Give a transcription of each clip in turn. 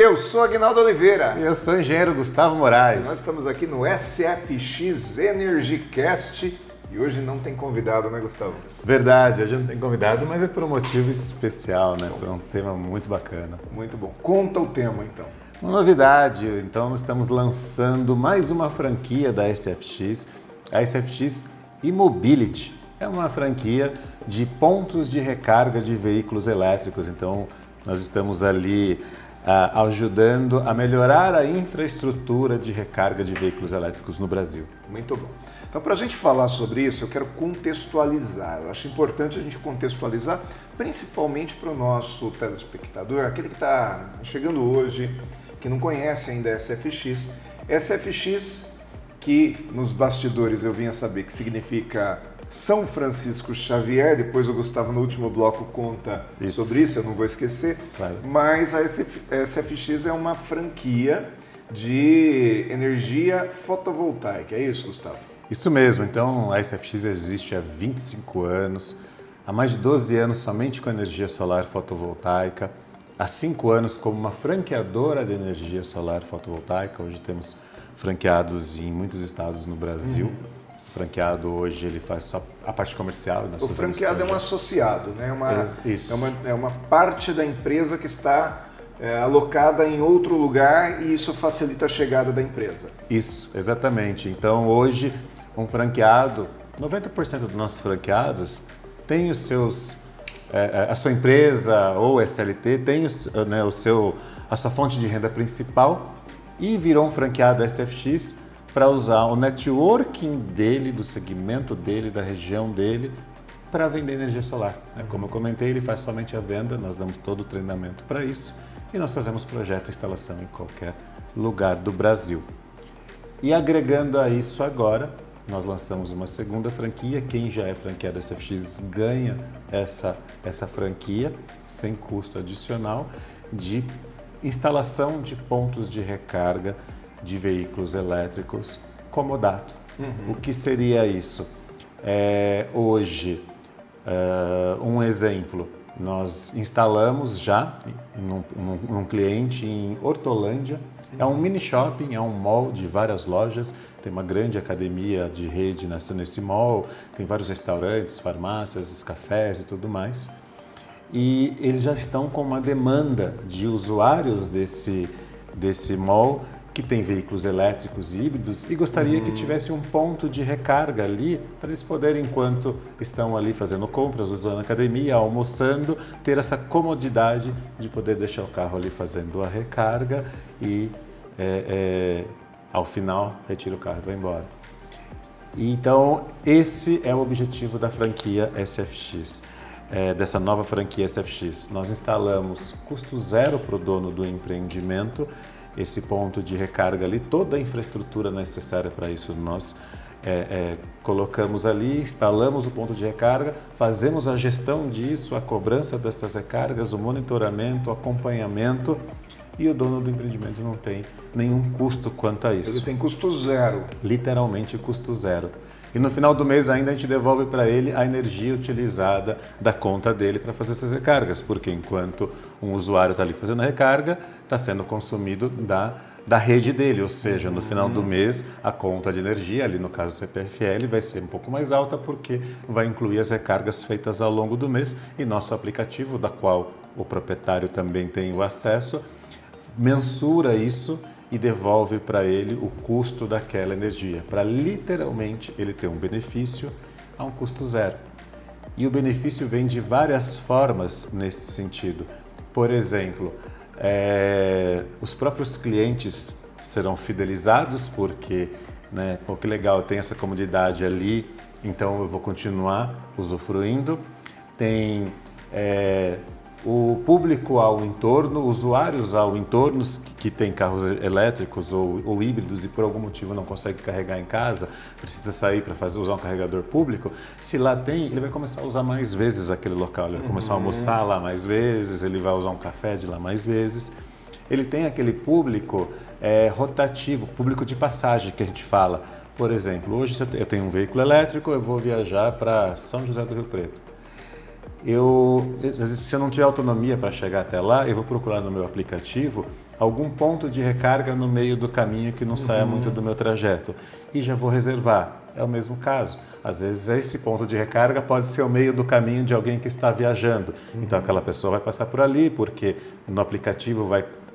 Eu sou Aguinaldo Oliveira. Eu sou o engenheiro Gustavo Moraes. Nós estamos aqui no SFX EnergyCast e hoje não tem convidado, né, Gustavo? Verdade, hoje não tem convidado, mas é por um motivo especial, né? Por um tema muito bacana. Muito bom. Conta o tema, então. Uma novidade, então nós estamos lançando mais uma franquia da SFX, a SFX E-Mobility. É uma franquia de pontos de recarga de veículos elétricos, então nós estamos ali ajudando a melhorar a infraestrutura de recarga de veículos elétricos no Brasil. Muito bom. Então, para a gente falar sobre isso, eu quero contextualizar. Eu acho importante a gente contextualizar, principalmente para o nosso telespectador, aquele que está chegando hoje, que não conhece ainda a SFX. SFX, que nos bastidores eu vim a saber que significa São Francisco Xavier, depois o Gustavo no último bloco conta sobre isso, eu não vou esquecer, claro. Mas a SFX é uma franquia de energia fotovoltaica, é isso, Gustavo? Isso mesmo, então a SFX existe há 25 anos, há mais de 12 anos somente com energia solar fotovoltaica, há 5 anos como uma franqueadora de energia solar fotovoltaica, hoje temos franqueados em muitos estados no Brasil. O franqueado hoje ele faz só a parte comercial. O franqueado é um associado, né? É uma parte da empresa que está alocada em outro lugar e isso facilita a chegada da empresa. Isso, exatamente. Então hoje um franqueado, 90% dos nossos franqueados tem os seus, a sua empresa ou SLT tem a sua fonte de renda principal e virou um franqueado SFX para usar o networking dele, do segmento dele, da região dele, para vender energia solar. Como eu comentei, ele faz somente a venda, nós damos todo o treinamento para isso e nós fazemos projeto e instalação em qualquer lugar do Brasil. E agregando a isso agora, nós lançamos uma segunda franquia, quem já é franqueado SFX ganha essa franquia sem custo adicional de instalação de pontos de recarga de veículos elétricos comodato. O que seria isso? Hoje, um exemplo, nós instalamos já num cliente em Hortolândia, é um mini shopping, é um mall de várias lojas, tem uma grande academia de rede nesse mall, tem vários restaurantes, farmácias, cafés e tudo mais. E eles já estão com uma demanda de usuários desse mall que tem veículos elétricos e híbridos e gostaria que tivesse um ponto de recarga ali para eles poderem, enquanto estão ali fazendo compras, usando a academia, almoçando, ter essa comodidade de poder deixar o carro ali fazendo a recarga e ao final retira o carro e vai embora. Então esse é o objetivo da franquia SFX. Dessa nova franquia SFX. Nós instalamos custo zero para o dono do empreendimento, esse ponto de recarga ali, toda a infraestrutura necessária para isso nós colocamos ali, instalamos o ponto de recarga, fazemos a gestão disso, a cobrança dessas recargas, o monitoramento, o acompanhamento e o dono do empreendimento não tem nenhum custo quanto a isso. Ele tem custo zero. Literalmente custo zero. E no final do mês ainda a gente devolve para ele a energia utilizada da conta dele para fazer essas recargas, porque enquanto um usuário está ali fazendo a recarga, está sendo consumido da rede dele, ou seja, no final do mês a conta de energia, ali no caso do CPFL, vai ser um pouco mais alta porque vai incluir as recargas feitas ao longo do mês e nosso aplicativo, da qual o proprietário também tem o acesso, mensura isso e devolve para ele o custo daquela energia, para literalmente ele ter um benefício a um custo zero. E o benefício vem de várias formas nesse sentido. Por exemplo, os próprios clientes serão fidelizados porque, pô, que legal, tem essa comodidade ali, então eu vou continuar usufruindo. Tem o público ao entorno, usuários ao entorno que tem carros elétricos ou híbridos e por algum motivo não consegue carregar em casa, precisa sair para usar um carregador público, se lá tem, ele vai começar a usar mais vezes aquele local, ele vai começar a almoçar lá mais vezes, ele vai usar um café de lá mais vezes. Ele tem aquele público rotativo, público de passagem que a gente fala. Por exemplo, hoje eu tenho um veículo elétrico, eu vou viajar para São José do Rio Preto. às vezes, se eu não tiver autonomia para chegar até lá, eu vou procurar no meu aplicativo algum ponto de recarga no meio do caminho que não saia muito do meu trajeto e já vou reservar. É o mesmo caso. Às vezes esse ponto de recarga pode ser o meio do caminho de alguém que está viajando. Então aquela pessoa vai passar por ali porque no aplicativo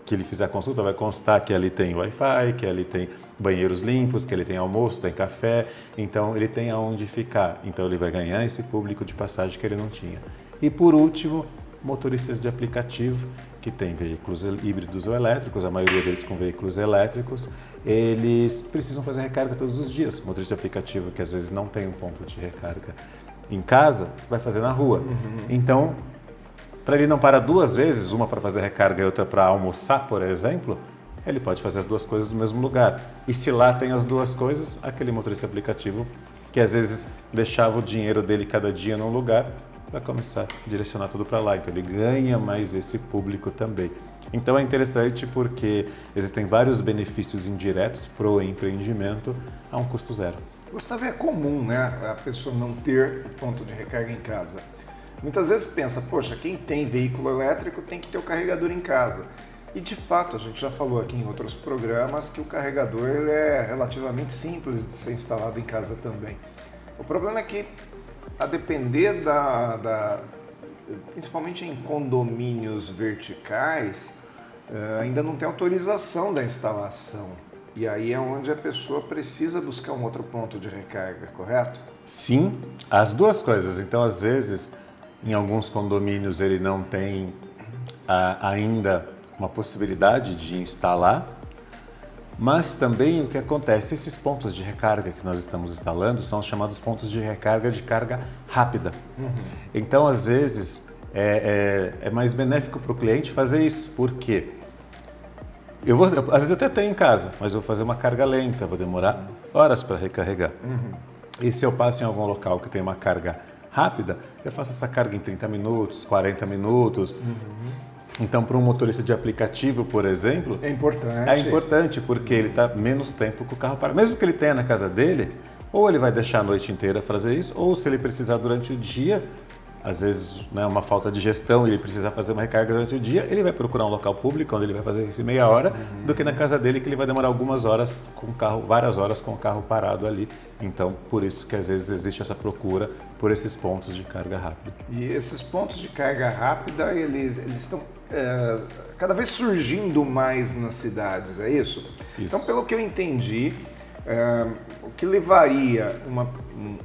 que ele fizer a consulta vai constar que ali tem Wi-Fi, que ali tem banheiros limpos, que ele tem almoço, tem café, então ele tem aonde ficar. Então ele vai ganhar esse público de passagem que ele não tinha. E por último, motoristas de aplicativo que têm veículos híbridos ou elétricos, a maioria deles com veículos elétricos, eles precisam fazer recarga todos os dias. O motorista de aplicativo que às vezes não tem um ponto de recarga em casa, vai fazer na rua. Então, para ele não parar duas vezes, uma para fazer recarga e outra para almoçar, por exemplo, ele pode fazer as duas coisas no mesmo lugar. E se lá tem as duas coisas, aquele motorista de aplicativo que às vezes deixava o dinheiro dele cada dia num lugar, vai começar a direcionar tudo para lá. Então ele ganha mais esse público também. Então é interessante porque existem vários benefícios indiretos para o empreendimento a um custo zero. Gustavo, é comum, né, a pessoa não ter ponto de recarga em casa. Muitas vezes pensa, poxa, quem tem veículo elétrico tem que ter o carregador em casa. E de fato, a gente já falou aqui em outros programas que o carregador ele é relativamente simples de ser instalado em casa também. O problema é que, a depender principalmente em condomínios verticais, ainda não tem autorização da instalação. E aí é onde a pessoa precisa buscar um outro ponto de recarga, correto? Sim, as duas coisas. Então, às vezes, em alguns condomínios ele não tem ainda uma possibilidade de instalar, mas também o que acontece, esses pontos de recarga que nós estamos instalando são os chamados pontos de recarga rápida. Então, às vezes, é mais benéfico para o cliente fazer isso, porque às vezes eu até tenho em casa, mas eu vou fazer uma carga lenta, vou demorar horas para recarregar. E se eu passo em algum local que tem uma carga rápida, eu faço essa carga em 30 minutos, 40 minutos. Então, para um motorista de aplicativo, por exemplo, é importante. É importante porque ele está menos tempo com o carro parado. Mesmo que ele tenha na casa dele, ou ele vai deixar a noite inteira fazer isso, ou se ele precisar durante o dia, às vezes uma falta de gestão e ele precisa fazer uma recarga durante o dia, ele vai procurar um local público onde ele vai fazer isso em meia hora, do que na casa dele que ele vai demorar algumas horas com o carro, várias horas com o carro parado ali. Então, por isso que às vezes existe essa procura por esses pontos de carga rápida. E esses pontos de carga rápida, eles estão cada vez surgindo mais nas cidades, é isso? Então, pelo que eu entendi, o que levaria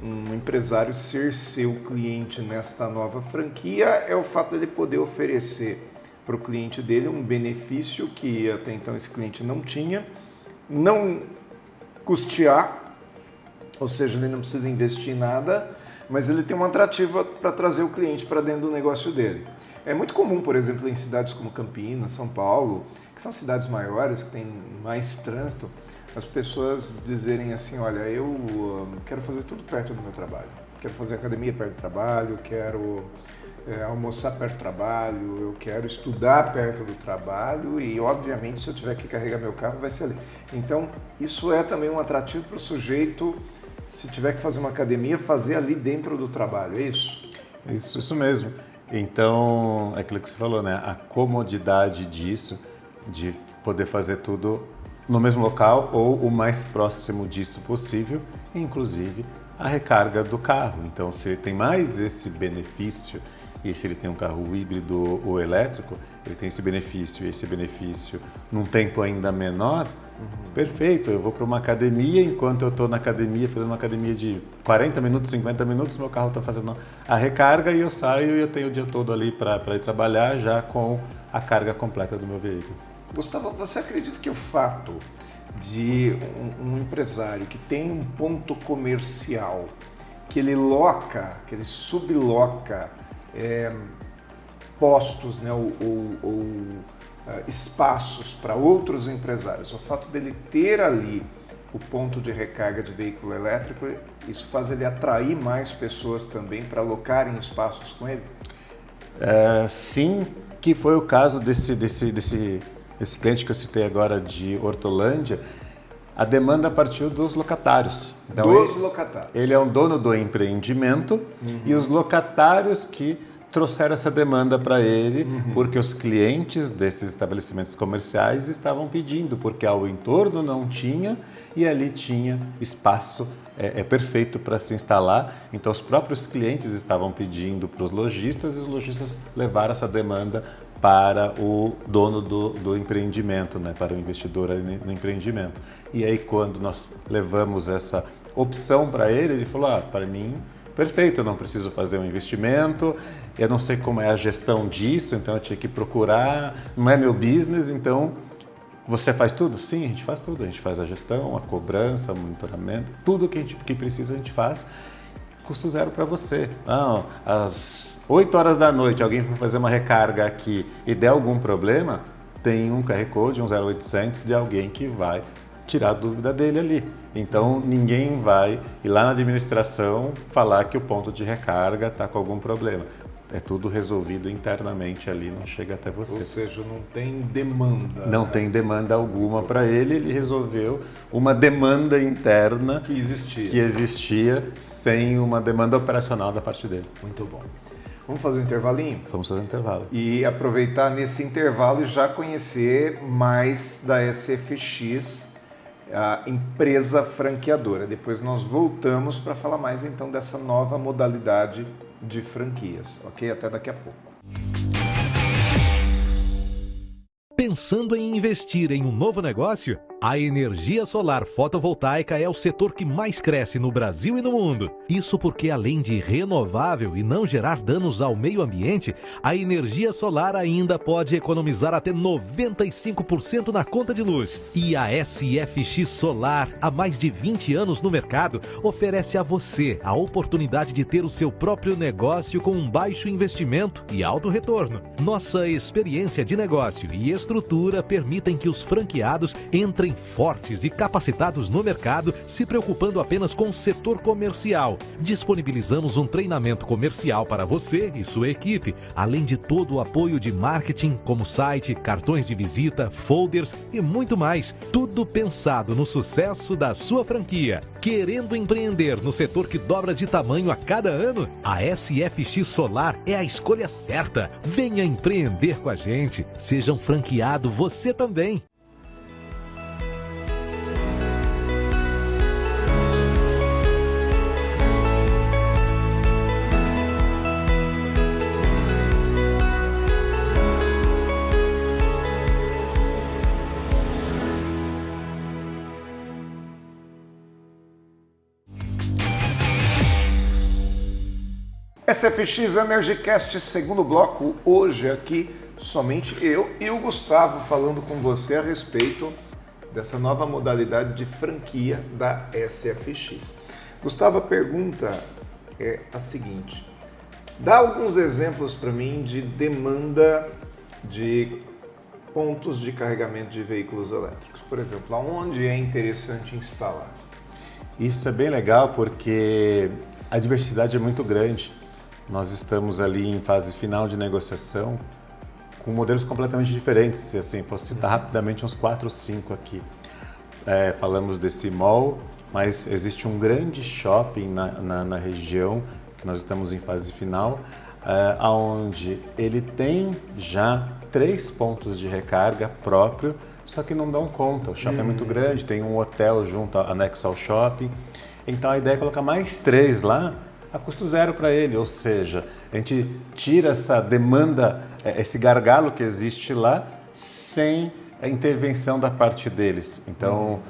um empresário ser seu cliente nesta nova franquia é o fato de ele poder oferecer para o cliente dele um benefício que até então esse cliente não tinha, não custear, ou seja, ele não precisa investir em nada, mas ele tem uma atrativa para trazer o cliente para dentro do negócio dele. É muito comum, por exemplo, em cidades como Campinas, São Paulo, que são cidades maiores, que têm mais trânsito, as pessoas dizerem assim, olha, eu quero fazer tudo perto do meu trabalho. Quero fazer academia perto do trabalho, quero almoçar perto do trabalho, eu quero estudar perto do trabalho e, obviamente, se eu tiver que carregar meu carro, vai ser ali. Então, isso é também um atrativo para o sujeito, se tiver que fazer uma academia, fazer ali dentro do trabalho, é isso? Isso mesmo. Então, é aquilo que você falou, né? A comodidade disso, de poder fazer tudo no mesmo local ou o mais próximo disso possível, inclusive a recarga do carro. Então, se ele tem mais esse benefício, e se ele tem um carro híbrido ou elétrico, ele tem esse benefício e esse benefício num tempo ainda menor, perfeito, eu vou para uma academia, enquanto eu estou na academia, fazendo uma academia de 40 minutos, 50 minutos, meu carro está fazendo a recarga e eu saio e eu tenho o dia todo ali para ir trabalhar já com a carga completa do meu veículo. Gustavo, você acredita que o fato de um empresário que tem um ponto comercial, que ele subloca postos, né, ou espaços para outros empresários, o fato dele ter ali o ponto de recarga de veículo elétrico, isso faz ele atrair mais pessoas também para alocarem espaços com ele? Sim, que foi o caso desse cliente que eu citei agora de Hortolândia. A demanda partiu dos locatários. Então, dos locatários. Ele é um dono do empreendimento e os locatários que trouxeram essa demanda para ele, porque os clientes desses estabelecimentos comerciais estavam pedindo, porque ao entorno não tinha e ali tinha espaço perfeito para se instalar. Então os próprios clientes estavam pedindo para os lojistas e os lojistas levaram essa demanda para o dono do empreendimento, né, para o investidor no empreendimento. E aí quando nós levamos essa opção para ele, ele falou, para mim, perfeito, eu não preciso fazer um investimento, eu não sei como é a gestão disso, então eu tinha que procurar, não é meu business, então você faz tudo? Sim, a gente faz tudo, a gente faz a gestão, a cobrança, o monitoramento, tudo que precisa a gente faz, custo zero para você. Não, às 8 horas da noite alguém for fazer uma recarga aqui e der algum problema, tem um QR Code, um 0800 de alguém que vai tirar a dúvida dele ali. Então ninguém vai ir lá na administração falar que o ponto de recarga está com algum problema. É tudo resolvido internamente ali, não chega até você. Ou seja, não tem demanda. Não tem demanda alguma para ele, ele resolveu uma demanda interna que existia sem uma demanda operacional da parte dele. Muito bom. Vamos fazer um intervalinho? Vamos fazer um intervalo. E aproveitar nesse intervalo e já conhecer mais da SFX, a empresa franqueadora. Depois nós voltamos para falar mais então dessa nova modalidade de franquias, ok? Até daqui a pouco. Pensando em investir em um novo negócio? A energia solar fotovoltaica é o setor que mais cresce no Brasil e no mundo. Isso porque, além de renovável e não gerar danos ao meio ambiente, a energia solar ainda pode economizar até 95% na conta de luz. E a SFX Solar, há mais de 20 anos no mercado, oferece a você a oportunidade de ter o seu próprio negócio com um baixo investimento e alto retorno. Nossa experiência de negócio e estrutura permitem que os franqueados entrem fortes e capacitados no mercado, se preocupando apenas com o setor comercial. Disponibilizamos um treinamento comercial para você e sua equipe, além de todo o apoio de marketing, como site, cartões de visita, folders e muito mais. Tudo pensado no sucesso da sua franquia. Querendo empreender no setor que dobra de tamanho a cada ano? A SFX Solar é a escolha certa. Venha empreender com a gente. Seja um franqueado você também. SFX EnergyCast, segundo bloco, hoje aqui somente eu e o Gustavo falando com você a respeito dessa nova modalidade de franquia da SFX. Gustavo, a pergunta é a seguinte: dá alguns exemplos para mim de demanda de pontos de carregamento de veículos elétricos. Por exemplo, aonde é interessante instalar? Isso é bem legal porque a diversidade é muito grande. Nós estamos ali em fase final de negociação com modelos completamente diferentes. Assim, posso citar rapidamente uns 4 ou 5 aqui. Falamos desse mall, mas existe um grande shopping na região, que nós estamos em fase final, onde ele tem já 3 pontos de recarga próprio, só que não dão conta. O shopping é muito grande, tem um hotel junto, anexo ao shopping. Então a ideia é colocar mais 3 lá, a custo zero para ele, ou seja, a gente tira essa demanda, esse gargalo que existe lá, sem a intervenção da parte deles. Então,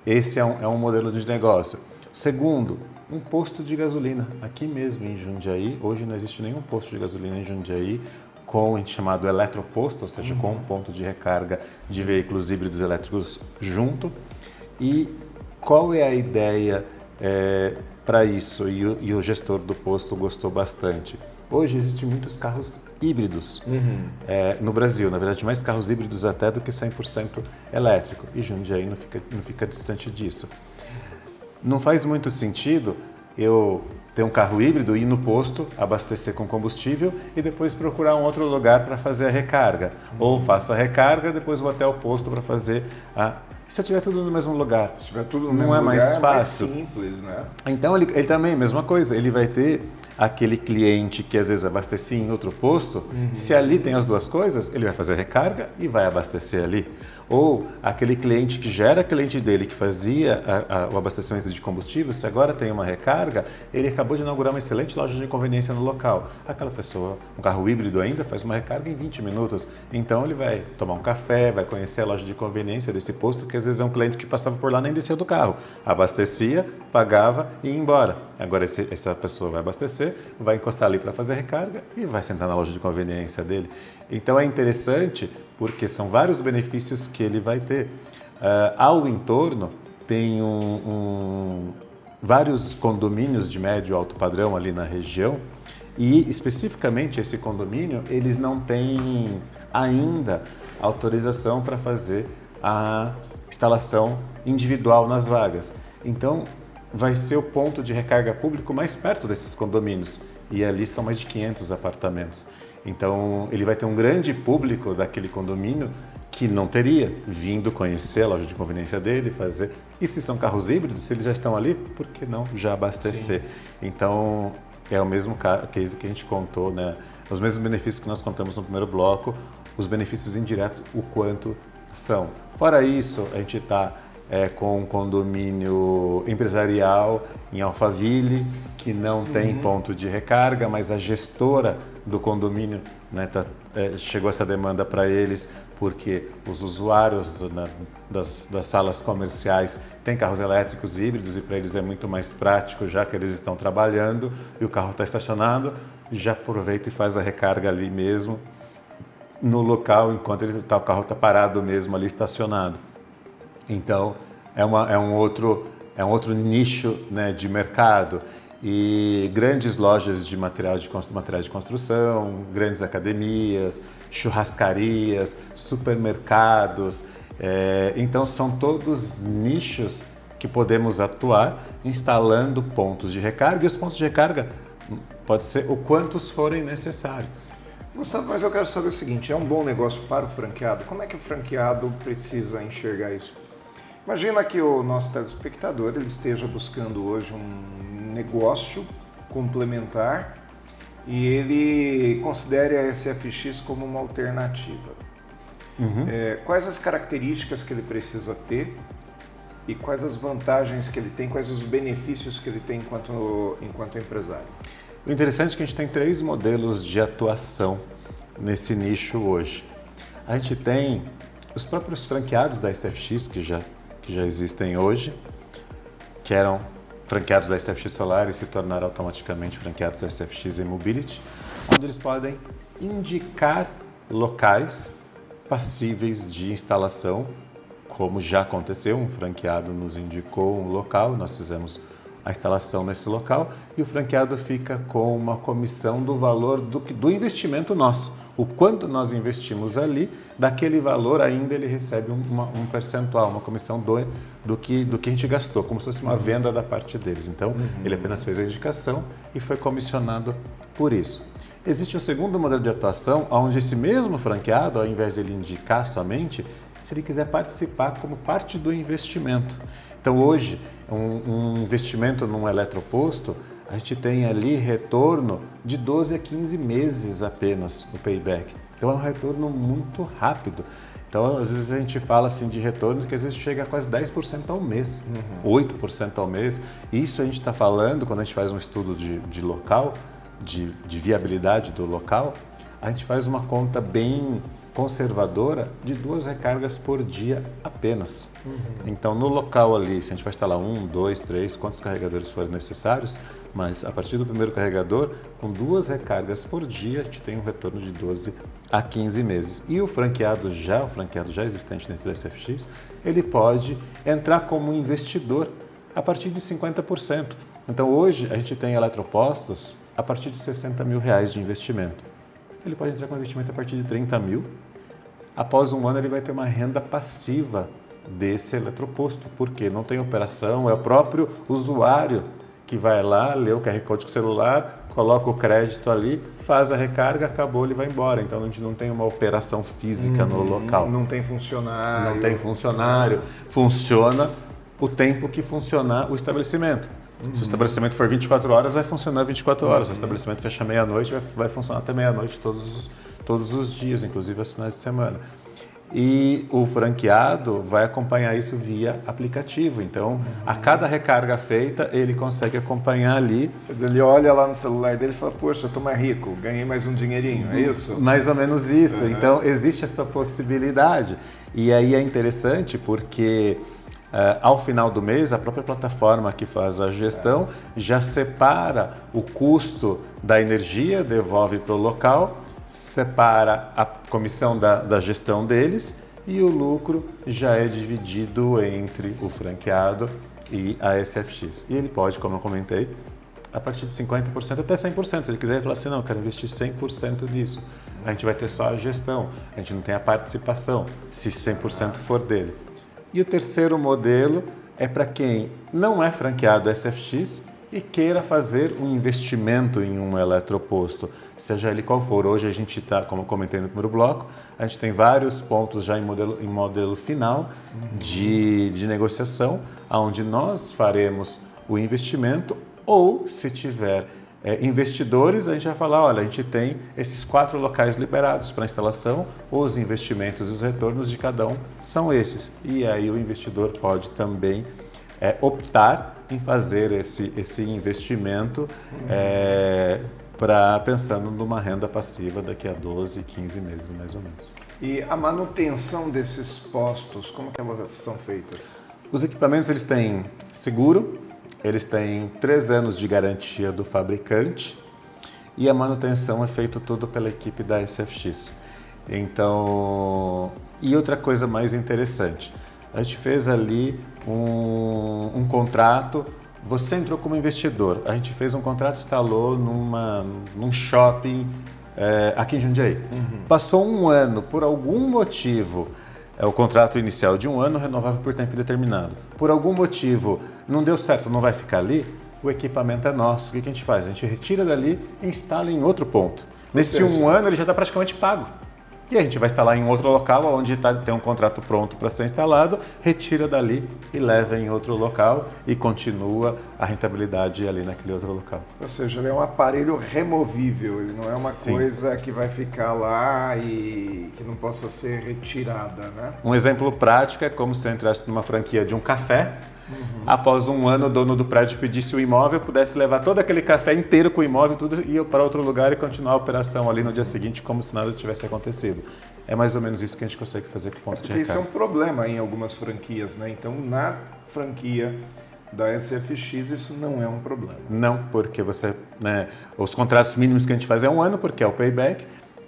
esse é um modelo de negócio. Segundo, um posto de gasolina, aqui mesmo em Jundiaí. Hoje não existe nenhum posto de gasolina em Jundiaí com o chamado eletroposto, ou seja, com um ponto de recarga de veículos híbridos elétricos junto. E qual é a ideia para isso? E o gestor do posto gostou bastante. Hoje existem muitos carros híbridos no Brasil, na verdade mais carros híbridos até do que 100% elétrico, e Jundiaí não fica distante disso. Não faz muito sentido eu ter um carro híbrido, ir no posto, abastecer com combustível e depois procurar um outro lugar para fazer a recarga. Ou faço a recarga, depois vou até o posto para fazer a... Se tiver tudo no mesmo lugar, se tiver tudo no não mesmo é lugar, mais fácil. É mais simples, né? Então ele também, mesma coisa, ele vai ter aquele cliente que às vezes abastecia em outro posto, se ali tem as duas coisas, ele vai fazer recarga e vai abastecer ali. Ou aquele cliente que já era cliente dele, que fazia o abastecimento de combustível, se agora tem uma recarga, ele acabou de inaugurar uma excelente loja de conveniência no local. Aquela pessoa, um carro híbrido ainda, faz uma recarga em 20 minutos. Então ele vai tomar um café, vai conhecer a loja de conveniência desse posto, que às vezes é um cliente que passava por lá nem descia do carro. Abastecia, pagava e ia embora. Agora essa pessoa vai abastecer, vai encostar ali para fazer recarga e vai sentar na loja de conveniência dele. Então é interessante porque são vários benefícios que ele vai ter. Ao entorno tem vários condomínios de médio e alto padrão ali na região e especificamente esse condomínio, eles não têm ainda autorização para fazer a instalação individual nas vagas. Então vai ser o ponto de recarga público mais perto desses condomínios e ali são mais de 500 apartamentos. Então ele vai ter um grande público daquele condomínio que não teria vindo conhecer a loja de conveniência dele, fazer. E se são carros híbridos, se eles já estão ali, por que não já abastecer? Sim. Então é o mesmo case que a gente contou, né? Os mesmos benefícios que nós contamos no primeiro bloco, os benefícios indiretos, o quanto são. Fora isso, a gente está com um condomínio empresarial em Alphaville, que não tem ponto de recarga, mas a gestora do condomínio, né, chegou essa demanda para eles, porque os usuários das salas comerciais têm carros elétricos híbridos e para eles é muito mais prático, já que eles estão trabalhando e o carro está estacionado, já aproveita e faz a recarga ali mesmo, no local, enquanto o carro está parado mesmo ali estacionado. Então, é um outro nicho, né, de mercado. E grandes lojas de materiais de construção, grandes academias, churrascarias, supermercados. Então, são todos nichos que podemos atuar instalando pontos de recarga. E os pontos de recarga pode ser o quantos forem necessários. Gustavo, mas eu quero saber o seguinte, é um bom negócio para o franqueado? Como é que o franqueado precisa enxergar isso? Imagina que o nosso telespectador ele esteja buscando hoje um negócio complementar e ele considere a SFX como uma alternativa. Quais as características que ele precisa ter e quais as vantagens que ele tem, quais os benefícios que ele tem enquanto empresário? O interessante é que a gente tem 3 modelos de atuação nesse nicho hoje. A gente tem os próprios franqueados da SFX, que já existem hoje, que eram franqueados da SFX Solar e se tornaram automaticamente franqueados da SFX E-Mobility, onde eles podem indicar locais passíveis de instalação, como já aconteceu, um franqueado nos indicou um local, nós fizemos a instalação nesse local e o franqueado fica com uma comissão do valor do investimento nosso. O quanto nós investimos ali, daquele valor ainda ele recebe um percentual, uma comissão do que a gente gastou, como se fosse uma venda da parte deles. Então, ele apenas fez a indicação e foi comissionado por isso. Existe um segundo modelo de atuação, onde esse mesmo franqueado, ao invés de ele indicar somente, se ele quiser participar como parte do investimento. Então, hoje, um investimento num eletroposto, a gente tem ali retorno de 12 a 15 meses apenas no payback. Então, é um retorno muito rápido. Então, às vezes a gente fala assim de retorno que às vezes chega a quase 10% ao mês, 8% ao mês. Isso a gente está falando, quando a gente faz um estudo de local, de viabilidade do local, a gente faz uma conta bem conservadora de 2 recargas por dia apenas. Então, no local ali, se a gente vai instalar 1, 2, 3, quantos carregadores forem necessários, mas a partir do primeiro carregador, com 2 recargas por dia, a gente tem um retorno de 12 a 15 meses. E o franqueado já existente dentro da SFX, ele pode entrar como investidor a partir de 50%. Então, hoje, a gente tem eletropostos a partir de R$60 mil de investimento. Ele pode entrar com investimento a partir de 30 mil. Após um ano, ele vai ter uma renda passiva desse eletroposto, porque não tem operação, é o próprio usuário que vai lá, lê o QR Code com o celular, coloca o crédito ali, faz a recarga, acabou, ele vai embora. Então, a gente não tem uma operação física no local. Não tem funcionário. Não tem funcionário. Funciona o tempo que funcionar o estabelecimento. Se o estabelecimento for 24 horas, vai funcionar 24 horas. Se o estabelecimento fechar meia-noite, vai funcionar até meia-noite todos os dias, inclusive aos finais de semana. E o franqueado vai acompanhar isso via aplicativo. Então, a cada recarga feita, ele consegue acompanhar ali. Quer dizer, ele olha lá no celular dele e fala, poxa, eu tô mais rico, ganhei mais um dinheirinho, é isso? Mais ou menos isso. Então, existe essa possibilidade. E aí é interessante porque, ao final do mês, a própria plataforma que faz a gestão já separa o custo da energia, devolve para o local, separa a comissão da gestão deles e o lucro já é dividido entre o franqueado e a SFX. E ele pode, como eu comentei, a partir de 50% até 100%. Se ele quiser falar assim, não, eu quero investir 100% nisso, a gente vai ter só a gestão, a gente não tem a participação, se 100% for dele. E o terceiro modelo é para quem não é franqueado SFX e queira fazer um investimento em um eletroposto, seja ele qual for. Hoje a gente está, como eu comentei no primeiro bloco, a gente tem vários pontos já em modelo final de negociação, onde nós faremos o investimento, ou se tiver investidores, a gente vai falar, olha, a gente tem esses 4 locais liberados para instalação, os investimentos e os retornos de cada um são esses. E aí o investidor pode também optar em fazer esse investimento pensando numa renda passiva daqui a 12, 15 meses mais ou menos. E a manutenção desses postos, como que elas são feitas? Os equipamentos eles têm seguro, eles têm 3 anos de garantia do fabricante e a manutenção é feita tudo pela equipe da SFX. Então, e outra coisa mais interessante, a gente fez ali um contrato, você entrou como investidor, a gente fez um contrato, instalou num shopping aqui em Jundiaí. Passou um ano, por algum motivo, o contrato inicial de um ano, renovável por tempo indeterminado. Por algum motivo não deu certo, não vai ficar ali, o equipamento é nosso. O que a gente faz? A gente retira dali e instala em outro ponto. Nesse um ano ele já está praticamente pago. E a gente vai instalar em outro local, onde tem um contrato pronto para ser instalado, retira dali e leva em outro local e continua a rentabilidade ali naquele outro local. Ou seja, ele é um aparelho removível, ele não é uma coisa que vai ficar lá e que não possa ser retirada, né? Um exemplo prático é como se eu entrasse numa franquia de um café, após um ano o dono do prédio pedisse o imóvel, pudesse levar todo aquele café inteiro com o imóvel, tudo, e ir para outro lugar e continuar a operação ali no dia seguinte como se nada tivesse acontecido. É mais ou menos isso que a gente consegue fazer com o ponto de recarga. Isso é um problema em algumas franquias, né? Então, na franquia da SFX, isso não é um problema. Não, porque os contratos mínimos que a gente faz é um ano, porque é o payback,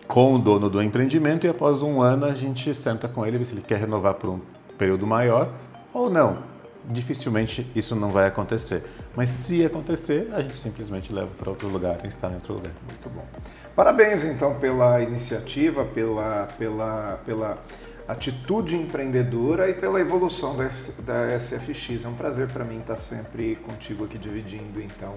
com o dono do empreendimento, e após um ano a gente senta com ele, vê se ele quer renovar por um período maior ou não. Dificilmente isso não vai acontecer, mas se acontecer, a gente simplesmente leva para outro lugar e instala em outro lugar. Muito bom. Parabéns, então, pela iniciativa, pela atitude empreendedora e pela evolução da SFX. É um prazer para mim estar sempre contigo aqui dividindo, então,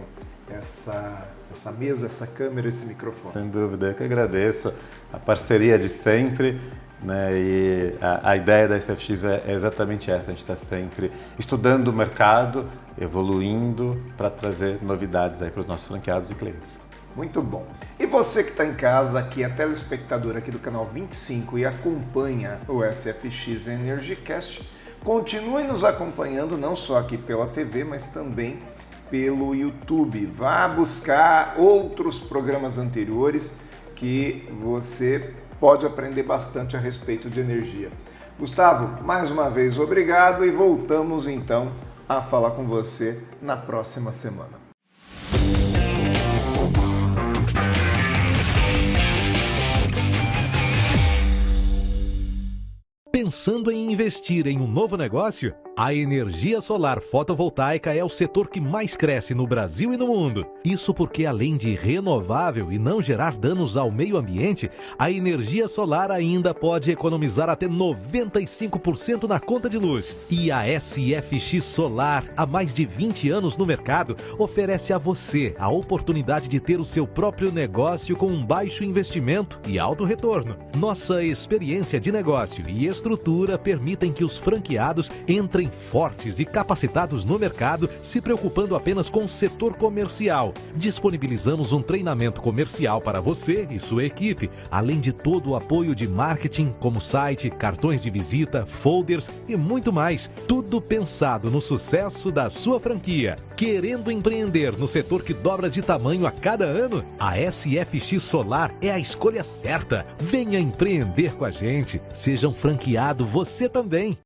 essa mesa, essa câmera, esse microfone. Sem dúvida, eu que agradeço a parceria de sempre. E a ideia da SFX é exatamente essa, a gente está sempre estudando o mercado, evoluindo para trazer novidades aí para os nossos franqueados e clientes. Muito bom. E você que está em casa, que é telespectador aqui do canal 25 e acompanha o SFX EnergyCast, continue nos acompanhando não só aqui pela TV, mas também pelo YouTube. Vá buscar outros programas anteriores que você pode aprender bastante a respeito de energia. Gustavo, mais uma vez obrigado e voltamos então a falar com você na próxima semana. Pensando em investir em um novo negócio? A energia solar fotovoltaica é o setor que mais cresce no Brasil e no mundo. Isso porque, além de renovável e não gerar danos ao meio ambiente, a energia solar ainda pode economizar até 95% na conta de luz. E a SFX Solar, há mais de 20 anos no mercado, oferece a você a oportunidade de ter o seu próprio negócio com um baixo investimento e alto retorno. Nossa experiência de negócio e estrutura permitem que os franqueados entrem também fortes e capacitados no mercado, se preocupando apenas com o setor comercial. Disponibilizamos um treinamento comercial para você e sua equipe, além de todo o apoio de marketing, como site, cartões de visita, folders e muito mais. Tudo pensado no sucesso da sua franquia. Querendo empreender no setor que dobra de tamanho a cada ano? A SFX Solar é a escolha certa. Venha empreender com a gente. Seja um franqueado você também.